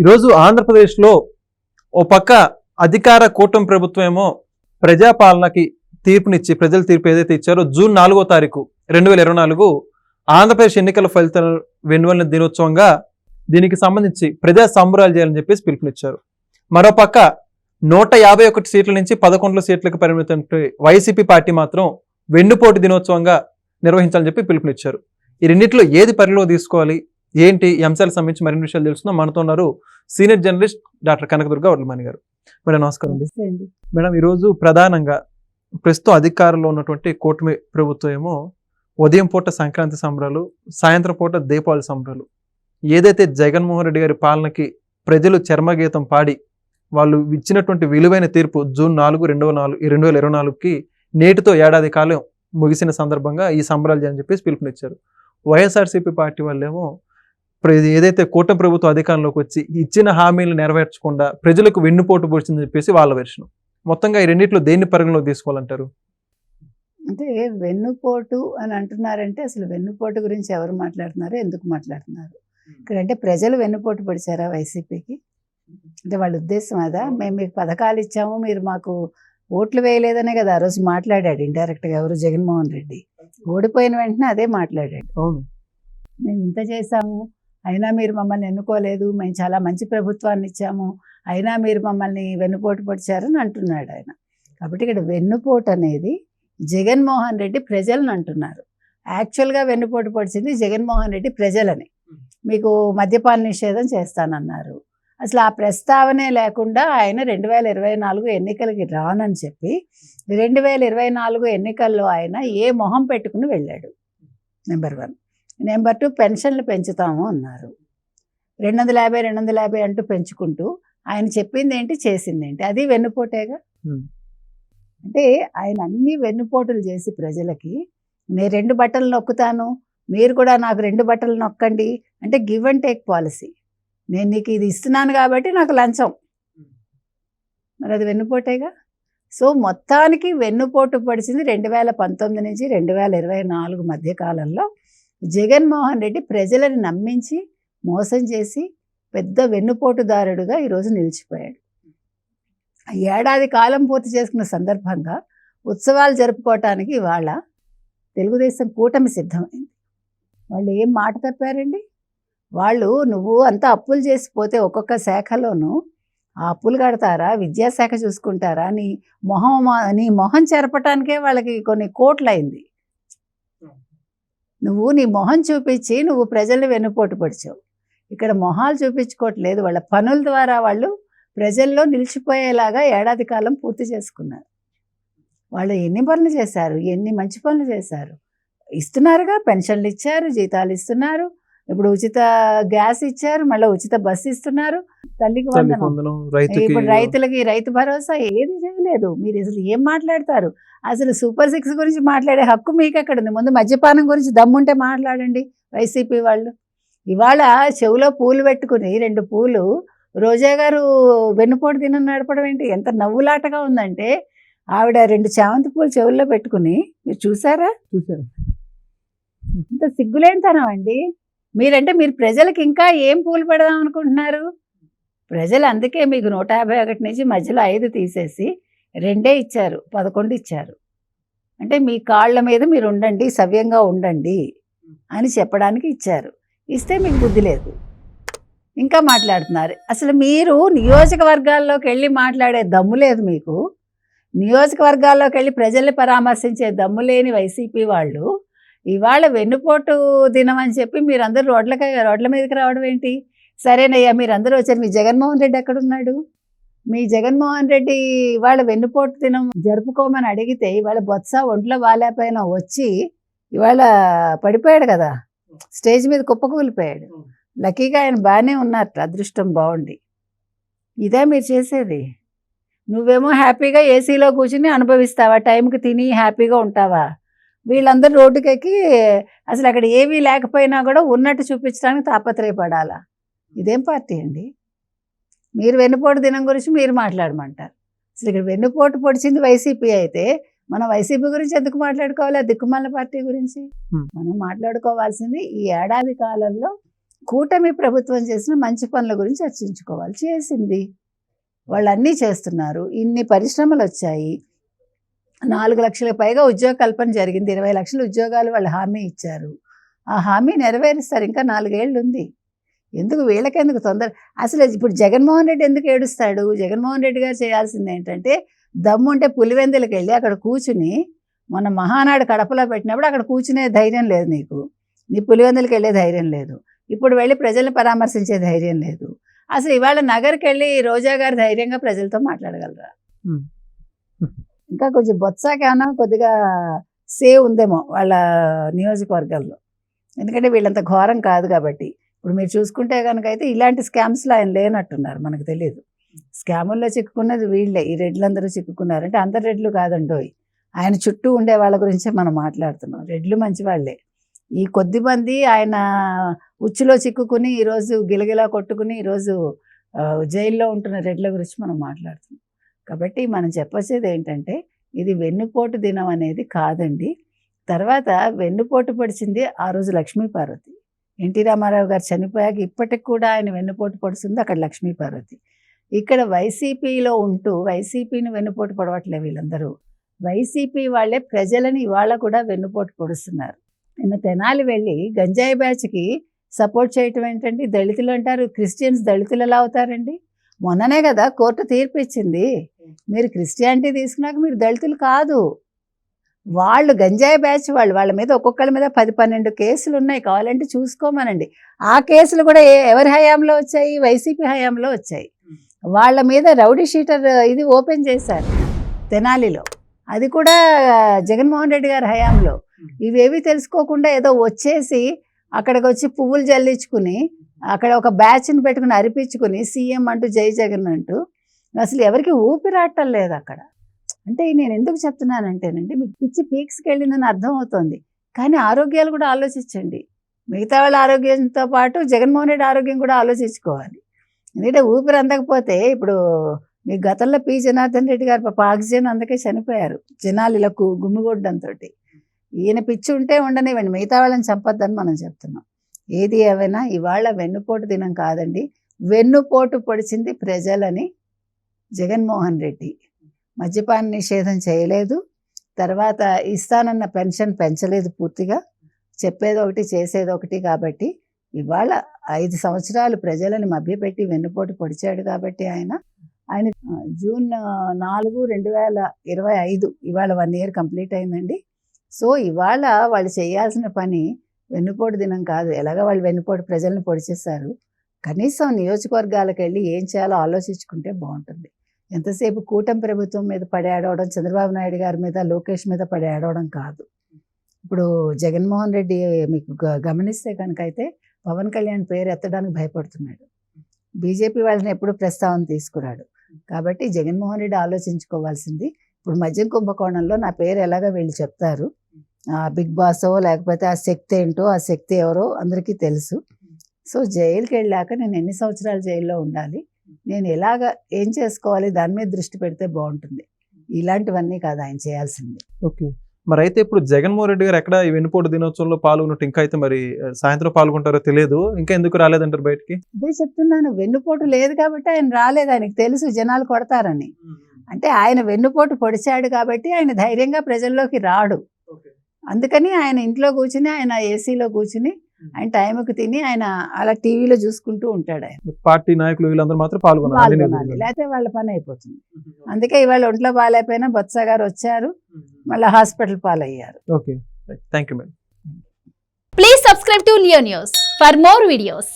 ఈరోజు ఆంధ్రప్రదేశ్లో ఓ పక్క అధికార కూటమి ప్రభుత్వం ఏమో ప్రజాపాలనకి తీర్పునిచ్చి ప్రజల తీర్పు ఏదైతే ఇచ్చారో జూన్ 4వ తారీఖు 2024 ఆంధ్రప్రదేశ్ ఎన్నికల ఫలితాల వెనువెన్న దినోత్సవంగా దీనికి సంబంధించి ప్రజా సంబరాలు చేయాలని చెప్పేసి పిలుపునిచ్చారు. మరోపక్క 151 సీట్ల నుంచి 11 సీట్లకు పరిమితం వైసీపీ పార్టీ మాత్రం వెన్నుపోటు దినోత్సవంగా నిర్వహించాలని చెప్పి పిలుపునిచ్చారు. ఈ రెండింటిలో ఏది పరిలో తీసుకోవాలి, ఏంటి ఈ అంశాలకు సంబంధించి మరిన్ని విషయాలు తెలుసుకుందాం. మనతో ఉన్నారు senior journalist doctor Kanakadurga Vadlamani గారు. మేడం నమస్కారం అండి. మేడం, ఈరోజు ప్రధానంగా ప్రస్తుతం అధికారంలో ఉన్నటువంటి కూటమి ప్రభుత్వం ఏమో ఉదయం పూట సంక్రాంతి సంబరాలు, సాయంత్రం పూట దీపావళి సంబరాలు, ఏదైతే జగన్మోహన్ రెడ్డి గారి పాలనకి ప్రజలు చర్మగీతం పాడి వాళ్ళు ఇచ్చినటువంటి విలువైన తీర్పు జూన్ 4, 2024కి నేటితో ఏడాది కాలం ముగిసిన సందర్భంగా ఈ సంబరాలు చేయాలని చెప్పేసి పిలుపునిచ్చారు. వైఎస్ఆర్సీపీ పార్టీ వాళ్ళేమో ఏదైతే కూటమి ప్రభుత్వం అధికారంలోకి వచ్చి ఇచ్చిన హామీలు నెరవేర్చకుండా ప్రజలకు వెన్నుపోటు పొడిచిందని చెప్పేసి వాళ్ళ వెర్షన్. మొత్తంగా ఈ రెండింటిలో దేన్ని పరిగణలోకి తీసుకోవాలంటారు? అంటే వెన్నుపోటు అని అంటున్నారంటే అసలు వెన్నుపోటు గురించి ఎవరు మాట్లాడుతున్నారు, ఎందుకు మాట్లాడుతున్నారు? ఇక్కడంటే ప్రజలు వెన్నుపోటు పడిచారా వైసీపీకి? అంటే వాళ్ళ ఉద్దేశం అదా? మేము మీకు పథకాలు ఇచ్చాము, మీరు మాకు ఓట్లు వేయలేదనే కదా ఆ రోజు మాట్లాడాడు ఇండైరెక్ట్గా ఎవరు? జగన్మోహన్ రెడ్డి ఓడిపోయిన వెంటనే అదే మాట్లాడాడు. అవును, మేము ఇంత చేశాము, అయినా మీరు మమ్మల్ని ఎన్నుకోలేదు, మేము చాలా మంచి ప్రభుత్వాన్ని ఇచ్చాము, అయినా మీరు మమ్మల్ని వెన్నుపోటు పొడిచారని అంటున్నాడు ఆయన. కాబట్టి ఇక్కడ వెన్నుపోటు అనేది జగన్మోహన్ రెడ్డి ప్రజలను అంటున్నారు. యాక్చువల్గా వెన్నుపోటు పొడిచింది జగన్మోహన్ రెడ్డి ప్రజలని. మీకు మద్యపాన నిషేధం చేస్తానన్నారు, అసలు ఆ ప్రస్తావనే లేకుండా ఆయన 2024 ఎన్నికలకి రానని చెప్పి 2024 ఎన్నికల్లో ఆయన ఏ మొహం పెట్టుకుని వెళ్ళాడు? నెంబర్ 1. నెంబర్ 2, పెన్షన్లు పెంచుతాము అన్నారు. 250 అంటూ పెంచుకుంటూ ఆయన చెప్పింది ఏంటి, చేసింది ఏంటి? అది వెన్నుపోటేగా. అంటే ఆయన అన్ని వెన్నుపోటులు చేసి ప్రజలకి నేను 2 బట్టలు నొక్కుతాను, మీరు కూడా నాకు 2 బట్టలు నొక్కండి అంటే గివ్ అండ్ టేక్ పాలసీ. నేను నీకు ఇది ఇస్తున్నాను కాబట్టి నాకు లంచం, మరి అది వెన్నుపోటేగా. సో మొత్తానికి వెన్నుపోటు పడిచింది 2019 నుంచి 2024 మధ్యకాలంలో జగన్మోహన్ రెడ్డి ప్రజలను నమ్మించి మోసం చేసి పెద్ద వెన్నుపోటుదారుడుగా ఈరోజు నిలిచిపోయాడు. ఏడాది కాలం పూర్తి చేసుకున్న సందర్భంగా ఉత్సవాలు జరుపుకోవటానికి ఇవాళ తెలుగుదేశం కూటమి సిద్ధమైంది. వాళ్ళు ఏం మాట తప్పారండి? వాళ్ళు నువ్వు అంతా అప్పులు చేసిపోతే ఒక్కొక్క శాఖలోనూ ఆ అప్పులు కడతారా, విద్యాశాఖ చూసుకుంటారా, నీ మొహం చెరపటానికే వాళ్ళకి కొన్ని కోట్లు అయింది. నువ్వు నీ మొహం చూపించి నువ్వు ప్రజల్ని వెన్నుపోటు పడిచావు. ఇక్కడ మొహాలు చూపించుకోవట్లేదు, వాళ్ళ పనుల ద్వారా వాళ్ళు ప్రజల్లో నిలిచిపోయేలాగా ఏడాది కాలం పూర్తి చేసుకున్నారు. వాళ్ళు ఎన్ని పనులు చేశారు, ఎన్ని మంచి పనులు చేశారు. ఇస్తున్నారుగా, పెన్షన్లు ఇచ్చారు, జీతాలు ఇస్తున్నారు, ఇప్పుడు ఉచిత గ్యాస్ ఇచ్చారు, మళ్ళీ ఉచిత బస్సు ఇస్తున్నారు, తల్లికి వందనం, ఇప్పుడు రైతులకి రైతు భరోసా. ఏది చేయలేదు. మీరు అసలు ఏం మాట్లాడతారు? అసలు సూపర్ 6 గురించి మాట్లాడే హక్కు మీకు ఎక్కడ ఉంది? ముందు మద్యపానం గురించి దమ్ముంటే మాట్లాడండి వైసీపీ వాళ్ళు. ఇవాళ చెవులో పూలు పెట్టుకుని 2 పూలు రోజా గారు వెన్నుపోటు దినం నడపడం ఏంటి? ఎంత నవ్వులాటగా ఉందంటే ఆవిడ 2 చామంతి పూలు చెవుల్లో పెట్టుకుని, మీరు చూసారా? చూసారు. ఇంత సిగ్గులేనితనం అండి. మీరు ప్రజలకు ఇంకా ఏం పూలు పెడదాం అనుకుంటున్నారు? ప్రజలు అందుకే మీకు 151 నుంచి మధ్యలో 5 తీసేసి 2 ఇచ్చారు, 11 ఇచ్చారు. అంటే మీ కాళ్ళ మీద మీరు ఉండండి, సవ్యంగా ఉండండి అని చెప్పడానికి ఇచ్చారు. ఇస్తే మీకు బుద్ధి లేదు, ఇంకా మాట్లాడుతున్నారు. అసలు మీరు నియోజకవర్గాల్లోకి వెళ్ళి మాట్లాడే దమ్ము లేదు మీకు. నియోజకవర్గాల్లోకి వెళ్ళి ప్రజల్ని పరామర్శించే దమ్ము లేని వైసీపీ వాళ్ళు ఇవాళ వెన్నుపోటు దినం అని చెప్పి మీరందరూ రోడ్ల మీదకి రావడం ఏంటి? సరేనయ్యా, మీరందరూ వచ్చారు, మీ జగన్మోహన్ రెడ్డి ఎక్కడున్నాడు? మీ జగన్మోహన్ రెడ్డి ఇవాళ వెన్నుపోటు దినం జరుపుకోమని అడిగితే ఇవాళ బొత్స ఒంట్లో బాలేపైన వచ్చి ఇవాళ పడిపోయాడు కదా, స్టేజ్ మీద కుప్పకూలిపోయాడు. లక్కీగా ఆయన బాగానే ఉన్నారట, అదృష్టం బాగుండి. ఇదే మీరు చేసేది? నువ్వేమో హ్యాపీగా ఏసీలో కూర్చుని అనుభవిస్తావా, టైంకి తిని హ్యాపీగా ఉంటావా? వీళ్ళందరూ రోడ్డుకెక్కి అసలు అక్కడ ఏమీ లేకపోయినా కూడా ఉన్నట్టు చూపించడానికి తాపత్రయపడాలా? ఇదేం పార్టీ అండి? మీరు వెన్నుపోటు దినం గురించి మీరు మాట్లాడమంటారు. అసలు ఇక్కడ వెన్నుపోటు పొడిచింది వైసీపీ అయితే మనం వైసీపీ గురించి ఎందుకు మాట్లాడుకోవాలి? దిక్కుమాల పార్టీ గురించి మనం మాట్లాడుకోవాల్సింది ఈ ఏడాది కాలంలో కూటమి ప్రభుత్వం చేసిన మంచి పనుల గురించి చర్చించుకోవాలి. చేసింది, వాళ్ళు అన్నీ చేస్తున్నారు. ఇన్ని పరిశ్రమలు వచ్చాయి, 4 లక్షలకు పైగా ఉద్యోగ కల్పన జరిగింది, 20 లక్షల ఉద్యోగాలు వాళ్ళు హామీ ఇచ్చారు. ఆ హామీ నెరవేరుస్తారు, ఇంకా 4 ఏళ్ళు ఉంది. ఎందుకు వీళ్ళకెందుకు తొందర? అసలు ఇప్పుడు జగన్మోహన్ రెడ్డి ఎందుకు ఏడుస్తాడు? జగన్మోహన్ రెడ్డి గారు చేయాల్సింది ఏంటంటే, దమ్ముంటే పులివెందులకు వెళ్ళి అక్కడ కూర్చుని, మొన్న మహానాడు కడపలో పెట్టినప్పుడు అక్కడ కూర్చునే ధైర్యం లేదు నీకు, నీ పులివెందులకు వెళ్ళే ధైర్యం లేదు, ఇప్పుడు వెళ్ళి ప్రజల్ని పరామర్శించే ధైర్యం లేదు. అసలు ఇవాళ నగర్కి వెళ్ళి రోజా గారు ధైర్యంగా ప్రజలతో మాట్లాడగలరా? ఇంకా కొంచెం బొత్సాకేమన్నా కొద్దిగా సేవ్ ఉందేమో వాళ్ళ నియోజకవర్గాల్లో, ఎందుకంటే వీళ్ళంత ఘోరం కాదు కాబట్టి. ఇప్పుడు మీరు చూసుకుంటే కనుక అయితే ఇలాంటి స్కామ్స్లో ఆయన లేనట్టున్నారు, మనకు తెలియదు. స్కాముల్లో చిక్కుకున్నది వీళ్ళే, ఈ రెడ్లందరూ చిక్కుకున్నారు. అంటే అందరు రెడ్లు కాదండోయ్, ఆయన చుట్టూ ఉండే వాళ్ళ గురించే మనం మాట్లాడుతున్నాం. రెడ్లు మంచి వాళ్ళే, ఈ కొద్ది మంది ఆయన ఉచ్చులో చిక్కుకుని ఈరోజు గిలగిలా కొట్టుకుని ఈరోజు జైల్లో ఉంటున్న రెడ్ల గురించి మనం మాట్లాడుతున్నాం. కాబట్టి మనం చెప్పొచ్చేది ఏంటంటే, ఇది వెన్నుపోటు దినం అనేది కాదండి. తర్వాత వెన్నుపోటు పొడిచింది ఆ రోజు లక్ష్మీపార్వతి. ఎన్టీ రామారావు గారు చనిపోయాక ఇప్పటికి కూడా ఆయన వెన్నుపోటు పొడుస్తుంది అక్కడ లక్ష్మీపార్వతి. ఇక్కడ వైసీపీలో ఉంటూ వైసీపీని వెన్నుపోటు పొడవట్లే వీళ్ళందరూ. వైసీపీ వాళ్ళే ప్రజలని ఇవాళ కూడా వెన్నుపోటు పొడుస్తున్నారు. నిన్న తెనాలి వెళ్ళి గంజాయి బ్యాచ్కి సపోర్ట్ చేయటం ఏంటండి? దళితులు అంటారు, క్రిస్టియన్స్ దళితులు ఎలా అవుతారండి? మొన్ననే కదా కోర్టు తీర్పు ఇచ్చింది, మీరు క్రిస్టియానిటీ తీసుకున్నాక మీరు దళితులు కాదు. వాళ్ళు గంజాయి బ్యాచ్ వాళ్ళ మీద ఒక్కొక్కరి మీద 10-12 కేసులు ఉన్నాయి, కావాలంటే చూసుకోమనండి. ఆ కేసులు కూడా ఎవరి హయాంలో వచ్చాయి? వైసీపీ హయాంలో వచ్చాయి. వాళ్ళ మీద రౌడీ షీటర్ ఇది ఓపెన్ చేశారు తెనాలిలో, అది కూడా జగన్మోహన్ రెడ్డి గారి హయాంలో. ఇవేవి తెలుసుకోకుండా ఏదో వచ్చేసి అక్కడికి వచ్చి పువ్వులు జల్లించుకుని అక్కడ ఒక బ్యాచ్ని పెట్టుకుని అరిపించుకుని సీఎం అంటూ జై జగన్ అంటూ అసలు ఎవరికి ఊపిరాటం లేదు అక్కడ. అంటే నేను ఎందుకు చెప్తున్నానంటేనండి, మీకు పిచ్చి పీక్స్కి వెళ్ళిందని అర్థం అవుతుంది, కానీ ఆరోగ్యాలు కూడా ఆలోచించండి. మిగతా వాళ్ళ ఆరోగ్యంతో పాటు జగన్మోహన్ రెడ్డి ఆరోగ్యం కూడా ఆలోచించుకోవాలి. ఎందుకంటే ఊపిరి అందకపోతే, ఇప్పుడు మీకు గతంలో పి జనార్దన్ రెడ్డి గారు పాప ఆక్సిజన్ అందుకే చనిపోయారు జనాలు ఇలా గుమ్మిగొడ్డంతో. ఈయన పిచ్చి ఉంటే ఉండనివ్వండి, మిగతా వాళ్ళని చంపొద్దని మనం చెప్తున్నాం. ఏది ఏమైనా ఇవాళ వెన్నుపోటు దినం కాదండి, వెన్నుపోటు పొడిచింది ప్రజలని జగన్మోహన్ రెడ్డి. మద్యపాన నిషేధం చేయలేదు, తర్వాత ఇస్తానన్న పెన్షన్ పెంచలేదు, పూర్తిగా చెప్పేది ఒకటి చేసేది ఒకటి. కాబట్టి ఇవాళ 5 సంవత్సరాలు ప్రజలని మభ్యపెట్టి వెన్నుపోటు పొడిచాడు. కాబట్టి ఆయన జూన్ 4, 2025 ఇవాళ 1 ఇయర్ కంప్లీట్ అయిందండి. సో ఇవాళ వాళ్ళు చేయాల్సిన పని వెన్నుపోటు దినం కాదు, ఎలాగ వాళ్ళు వెన్నుపోటు ప్రజల్ని పొడిచేశారు. కనీసం నియోజకవర్గాలకు వెళ్ళి ఏం చేయాలో ఆలోచించుకుంటే బాగుంటుంది. ఎంతసేపు కూటమి ప్రభుత్వం మీద పడి ఆడవడం, చంద్రబాబు నాయుడు గారి మీద, లోకేష్ మీద పడి ఆడవడం కాదు. ఇప్పుడు జగన్మోహన్ రెడ్డి మీకు గమనిస్తే కనుక అయితే పవన్ కళ్యాణ్ పేరు ఎత్తడానికి భయపడుతున్నాడు. బీజేపీ వాళ్ళని ఎప్పుడు ప్రస్తావన తీసుకురాడు. కాబట్టి జగన్మోహన్ రెడ్డి ఆలోచించుకోవాల్సింది, ఇప్పుడు మద్యం కుంభకోణంలో నా పేరు ఎలాగ వీళ్ళు చెప్తారు, బిగ్ బాసో లేకపోతే ఆ శక్తి ఏంటో, ఆ శక్తి ఎవరో అందరికీ తెలుసు. సో జైలుకి వెళ్ళాక నేను ఎన్ని సంవత్సరాలు జైల్లో ఉండాలి, నేను ఎలాగ ఏం చేసుకోవాలి, దాని మీద దృష్టి పెడితే బాగుంటుంది. ఇలాంటివన్నీ కాదు ఆయన చేయాల్సింది. ఓకే, మరి అయితే ఇప్పుడు జగన్మోహన్ రెడ్డి గారు ఎక్కడ ఈ వెన్నుపోటు దినోత్సవంలో పాల్గొన్నట్టు, ఇంకా అయితే మరి సాయంత్రం పాల్గొంటారో తెలియదు, ఇంకా ఎందుకు రాలేదంటారు బయటికి? అదే చెప్తున్నాను, వెన్నుపోటు లేదు కాబట్టి ఆయన రాలేదు. ఆయనకు తెలుసు జనాలు కొడతారని. అంటే ఆయన వెన్నుపోటు పొడిచాడు కాబట్టి ఆయన ధైర్యంగా ప్రజల్లోకి రాడు. అందుకని ఆయన ఇంట్లో కూర్చుని, ఆయన ఏసీలో కూర్చుని, ఆయన టైంకి తిని ఆయన అలా టీవీలో చూసుకుంటూ ఉంటాడు. ఆయన పార్టీ నాయకులు వీళ్ళందరూ మాత్రం పాల్గొనాలి, లేకపోతే వాళ్ళ పని అయిపోతుంది. అందుకే ఇవాళ ఒంట్లో బాగాలేకపోయినా బొత్స గారు వచ్చారు, మళ్ళీ హాస్పిటల్ పాలయ్యారు. Okay, thank you madam. Please subscribe to Leo News for more videos.